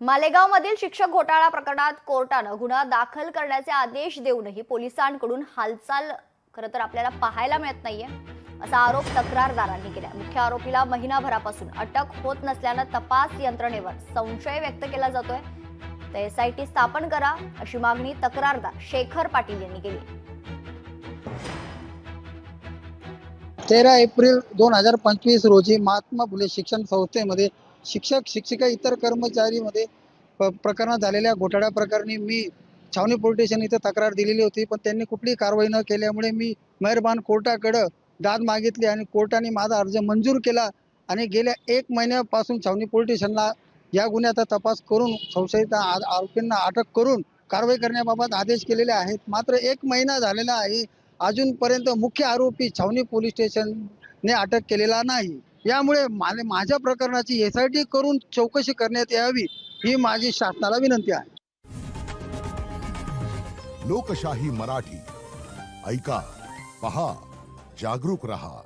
मालेगावमधील शिक्षक घोटाळा प्रकरणात कोर्टानं गुन्हा दाखल करण्याचे आदेश देऊनही पोलिसांकडून हालचाल खरं तर आपल्याला पाहायला मिळत नाहीये, असा आरोप तक्रारदारांनी केला। मुख्य आरोपीला महिनाभरापासून अटक होत नसल्यानं तपास यंत्रणेवर संशय व्यक्त केला जातोय। तर एसआयटी स्थापन करा अशी मागणी तक्रारदार शेखर पाटील यांनी केली। 13 एप्रिल 2025 रोजी महात्मा फुले शिक्षण संस्थेमध्ये शिक्षक शिक्षिका इतर कर्मचारी मध्ये प्रकरणात झालेल्या घोटाळ्या प्रकरणी मी छावणी पोलीस स्टेशन इथे तक्रार दिलेली होती, पण त्यांनी कुठलीही कारवाई न केल्यामुळे मी मेहरबान कोर्टाकडे दाद मागितली आणि कोर्टाने माझा अर्ज मंजूर केला आणि गेल्या 1 महिन्यापासून छावणी पोलीस स्टेशनला या गुन्ह्याचा तपास करून संशयित आरोपींना अटक करून कारवाई करण्याबाबत आदेश केलेले आहेत। मात्र 1 महिना झालेला आहे, अजूनपर्यंत मुख्य आरोपी छावणी पोलीस स्टेशनने अटक केलेला नाही। यामुळे माझ्या प्रकरणाची एसआयटी करून चौकशी करण्यात यावी ही माझी शासनाला विनंती आहे। लोकशाही मराठी ऐका, पहा, जागरूक रहा।